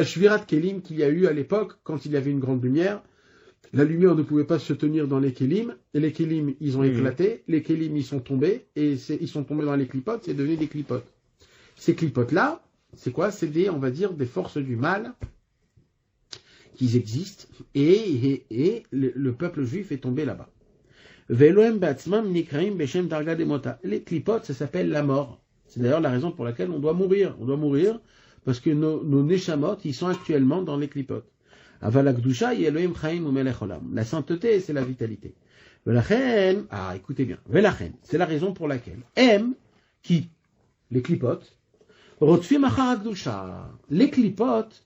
Shvirat Kelim qu'il y a eu à l'époque, quand il y avait une grande lumière, la lumière ne pouvait pas se tenir dans les Kelim, et les Kelim, ils ont éclaté, les Kelim, ils sont tombés, et ils sont tombés dans les clipotes, c'est devenu des clipotes. Ces clipotes-là, c'est quoi? C'est des, on va dire, des forces du mal qui existent, et le peuple juif est tombé là-bas. Les clipotes, ça s'appelle la mort. C'est d'ailleurs la raison pour laquelle on doit mourir. On doit mourir parce que nos neshamot, ils sont actuellement dans les clipotes. La sainteté, c'est la vitalité. Écoutez bien. C'est la raison pour laquelle qui les clipotes, les clipotes,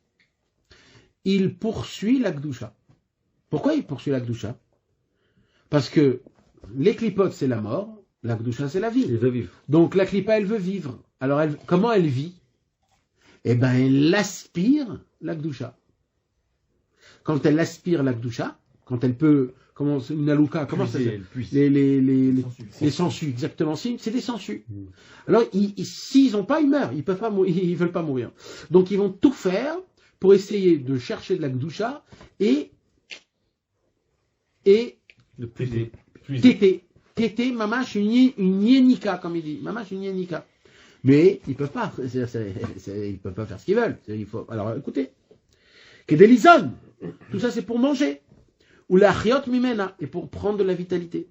ils poursuivent la Gdusha. Pourquoi ils poursuivent la Gdusha? Parce que les clipotes, c'est la mort, la Gdusha, c'est la vie. Elle veut vivre. Donc la clipa, elle veut vivre. Alors, comment elle vit? Eh bien, elle aspire la Gdusha. Quand elle aspire la Gdusha, quand elle peut, une alouka, comment ça s'appelle? Les sangsues, exactement. C'est des sangsues. Alors, s'ils n'ont pas, ils meurent. Ils peuvent pas mourir, ils veulent pas mourir. Donc, ils vont tout faire pour essayer de chercher de la Gdusha et de puiser. Tété, mamash, une yénika, comme il dit. Mamash, une yénika. Mais ils peuvent pas. Ils peuvent pas faire ce qu'ils veulent. Alors, écoutez. Kedelizon. Tout ça, c'est pour manger. Ou la chiot mimena. Et pour prendre de la vitalité.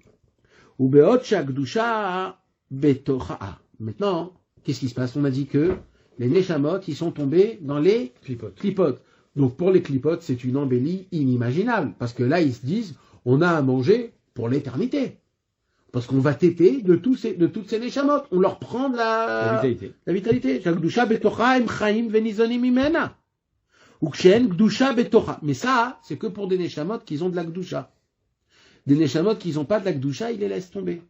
Ou beot shakdusha betocha. Maintenant, qu'est-ce qui se passe? On a dit que les neshamot, ils sont tombés dans les clipotes. Donc, pour les clipotes, c'est une embellie inimaginable. Parce que là, ils se disent, on a à manger pour l'éternité. Parce qu'on va téter de toutes ces neshamot. On leur prend la vitalité. Gdusha betocha em chaim venizonim imena. Ou kshen gdusha betocha. Mais ça, c'est que pour des neshamot qui ont de la gdusha. Des neshamot qui n'ont pas de la gdusha, ils les laissent tomber.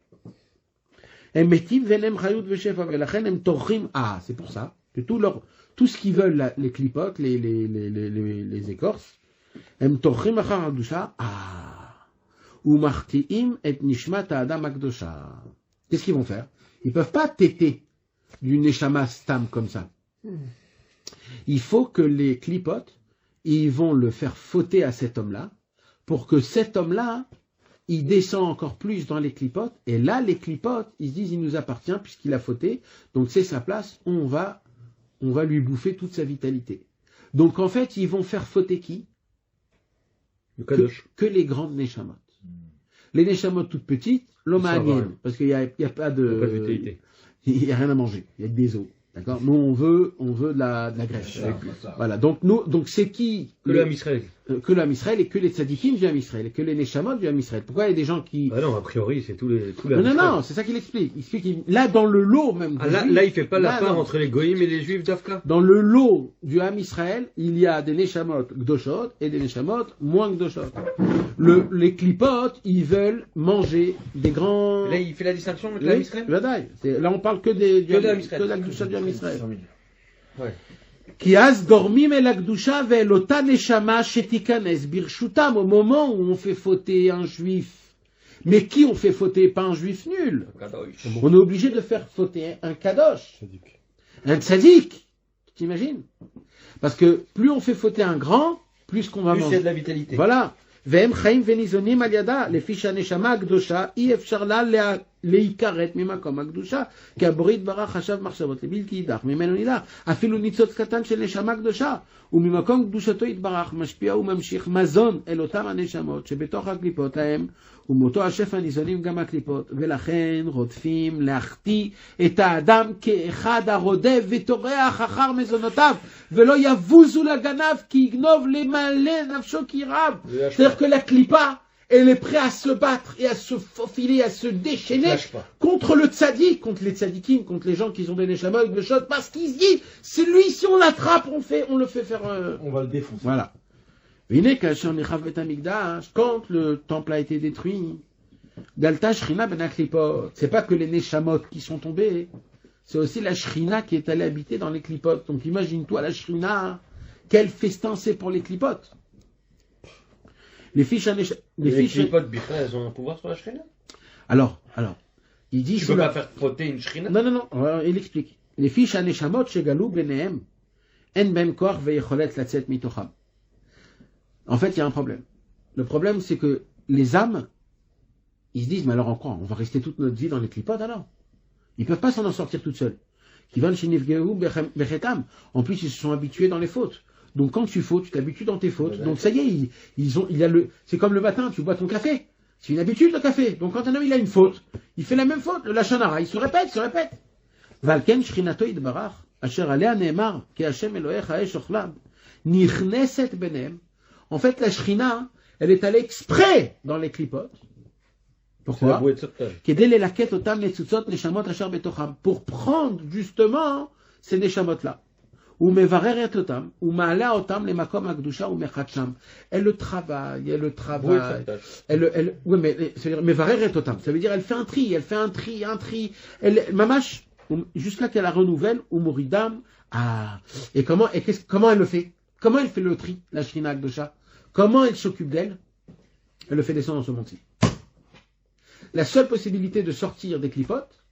Em metim venem chayut veshefa velachen em torchim. Ah, c'est pour ça que tout ce qu'ils veulent, les clipotes, les écorces, em torchim achar gdusha. Ah. Qu'est-ce qu'ils vont faire? Ils ne peuvent pas téter du neshama stam comme ça. Il faut que les clipotes, ils vont le faire fauter à cet homme-là, pour que cet homme-là, il descend encore plus dans les clipotes, et là, les clipotes, ils se disent, il nous appartient puisqu'il a fauté, donc c'est sa place, on va lui bouffer toute sa vitalité. Donc en fait, ils vont faire fauter qui? Que les grandes neshamot. Les neshamot toutes petites, l'homme a parce qu'il n'y a pas de... Il n'y a rien à manger, il y a que des os. D'accord? Nous, on veut de la graisse. Voilà. Donc c'est qui? Que le Ham Israël. Que le Ham Israël et que les tzadikim du Ham Israël et que les neshamot du Ham Israël. Pourquoi il y a des gens qui... Ah non, a priori, c'est tous les Non, c'est ça qu'il explique. Il explique, là, dans le lot même. Là, il fait pas la part entre les goyim et les juifs d'Afka. Dans le lot du Ham Israël, il y a des neshamot gdoshot et des neshamot moins gdoshot. Les clipotes, ils veulent manger des grands... Là, il fait la distinction avec le Ham Israël. Là, on parle que de la gdusha du Ham Israël. Ouais. Qui as dormim el akdusha ve'el ota neshama shetikanes birshutam, au moment où on fait fauter un juif. Mais qui on fait fauter? Pas un juif nul. On est obligé de faire fauter un kadosh. Un tzadik. Tu t'imagines? Parce que plus on fait fauter un grand, plus qu'on va manger. Plus il y a de la vitalité. Voilà. Ve'em chaim venizonim al yada, lefi shaneshama akdosha, i efshar la להיקראת ממקום הקדושה, כי הברית ברח חשב מחשבות לבלתי יידח, ממנו נידח, אפילו ניצוץ קטן של נשמה קדושה, וממקום קדושתו יתברך, משפיע וממשיך מזון אל אותם הנשמות שבתוך הקליפות ההם, ומאותו השפע ניזונים גם הקליפות, ולכן רודפים להחטיא את האדם כאחד הרודף וטורח אחר מזונותיו, ולא יבוזו לגנב כי יגנוב למלא נפשו כי רב. C'est-à-dire que la clipa, elle est prête à se battre et à se faufiler, à se déchaîner contre le tzaddik, contre les tzaddikim, contre les gens qui ont des neshamot, des choses, parce qu'ils se disent, c'est lui, si on l'attrape, on le fait faire... On va le défoncer. Voilà. Quand le temple a été détruit, Galta Shrina ben Aklipot, c'est pas que les neshamot qui sont tombés, c'est aussi la Shrina qui est allée habiter dans les clipotes. Donc imagine-toi la Shrina, quel festin c'est pour les clipotes. Les clipotes Bichra, elles ont un pouvoir sur la Shrina? Alors, il dit... Tu peux pas faire fauter une Shrina? Non, il explique. Les fiches à Neshamot chez Galou Benehem, En ben koach veyecholet latzet mitocham. En fait, il y a un problème. Le problème, c'est que les âmes, ils se disent, mais alors en quoi? On va rester toute notre vie dans les clipotes alors? Ils peuvent pas s'en en sortir toutes seules. En plus, ils se sont habitués dans les fautes. Donc quand tu fautes, tu t'habitues dans tes fautes. Donc ça y est, c'est comme le matin, tu bois ton café. C'est une habitude le café. Donc quand un homme il a une faute, il fait la même faute, le lachon hara, il se répète. Valken shrinato yitbarach, asher alea neemar, ki Hashem Elohecha esh ochlam, nichneset benem. En fait, la shrina, elle est allée exprès dans les clipotes. Pourquoi? Pour prendre justement ces neshamot-là. Ou mevareret otam, ou ma'ala otam les makom akdusha ou mechacham. Elle le travaille. Oui, mais c'est-à-dire mevareret otam. Ça veut dire elle fait un tri. Elle mamash jusqu'à qu'elle la renouvelle ou moridam. Ah. Et comment elle le fait? Comment elle fait le tri, la shrina akdusha? Comment elle s'occupe d'elle? Elle le fait descendre dans ce monde-ci. La seule possibilité de sortir des clipotes,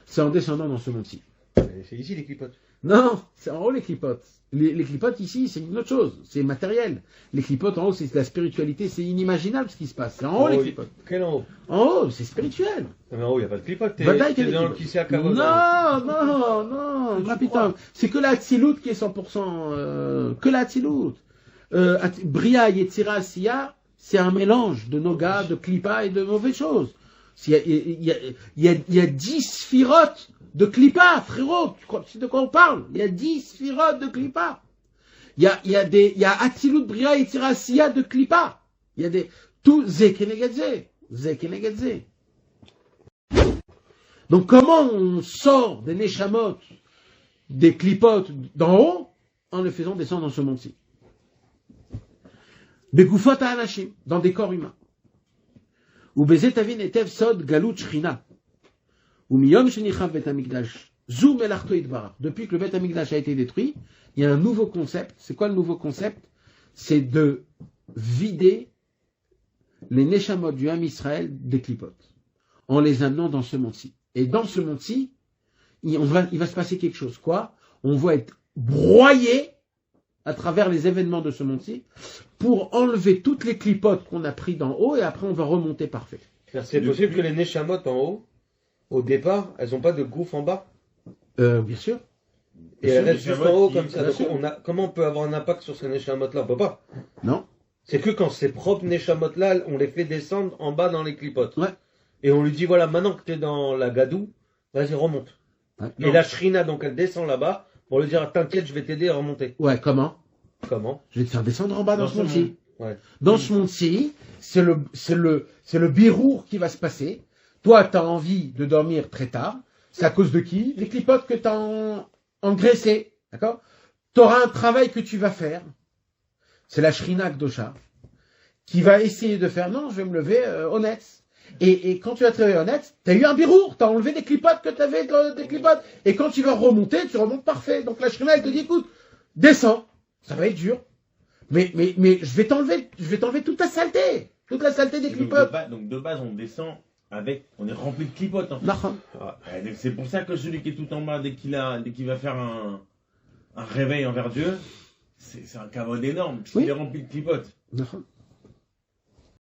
c'est en descendant dans ce monde-ci. C'est ici les clipotes. Non, c'est en haut les clipotes. Les clipotes ici, c'est une autre chose. C'est matériel. Les clipotes en haut, c'est la spiritualité. C'est inimaginable ce qui se passe. C'est en haut les clipotes. Quel en haut? En haut, c'est spirituel. Mais en haut, il n'y a pas de clipotes. T'es dans le kissé à Kavod. Non. Putain. C'est que la Hatzilut qui est 100%. Que la Hatzilut. Bria, Yetzira, Asiya, c'est un mélange de Noga, de Klippa et de mauvaises choses. Il y a 10 sphirotes de Klippa, frérot. Tu sais de quoi on parle? Il y a 10 sphirotes de Klippa. Il y a Atzilut, Bria, Yetzira, Asiya de Klippa. Il y a tout Zekenegadze. Donc comment on sort des Neshamot, des Klipot d'en haut, en le faisant descendre dans ce monde-ci? Begufot ha'anashim, dans des corps humains. Ou bezetavin etev sod galut shchina. Ou miyom shenichav bet hamikdash. Zu melarto itbarach. Depuis que le bet hamikdash a été détruit, il y a un nouveau concept. C'est quoi le nouveau concept? C'est de vider les neshamot du Ham Israël des clipotes, en les amenant dans ce monde-ci. Et dans ce monde-ci, il va se passer quelque chose. Quoi? On va être broyé à travers les événements de ce monde-ci, pour enlever toutes les clipotes qu'on a pris d'en haut, et après on va remonter parfait. C'est possible que les neshamot en haut, au départ, elles n'ont pas de gouffre en bas? Bien sûr. Et elles restent juste en haut comme ça. Donc comment on peut avoir un impact sur ces neshamot-là? On peut pas. Non. C'est que quand ces propres neshamot-là, on les fait descendre en bas dans les clipotes. Ouais. Et on lui dit, voilà, maintenant que tu es dans la gadou, vas-y, remonte. Ouais. Et la shrina, donc elle descend là-bas, pour lui dire, t'inquiète, je vais t'aider à remonter. Ouais, comment? Je vais te faire descendre en bas dans ce monde-ci. Ouais. Dans ce monde-ci, c'est le birour qui va se passer. Toi, tu as envie de dormir très tard. C'est à cause de qui? Les clipotes que tu as engraissées. D'accord? Tu auras un travail que tu vas faire. C'est la Shrina Kdosha qui va essayer de faire, non, je vais me lever honnête. Et quand tu vas te lever honnête, tu as eu un birour, tu as enlevé des clipotes que tu avais des clipotes. Et quand tu vas remonter, tu remontes parfait. Donc la Shrina, elle te dit, écoute, descends. Ça va être dur. Mais je vais t'enlever toute ta saleté. Toute la saleté des clipotes. Donc de base, on descend on est rempli de clipotes, en fait. C'est pour ça que celui qui est tout en bas, dès qu'il va faire un réveil envers Dieu, c'est un cavode énorme, parce qu'il est rempli de clipotes.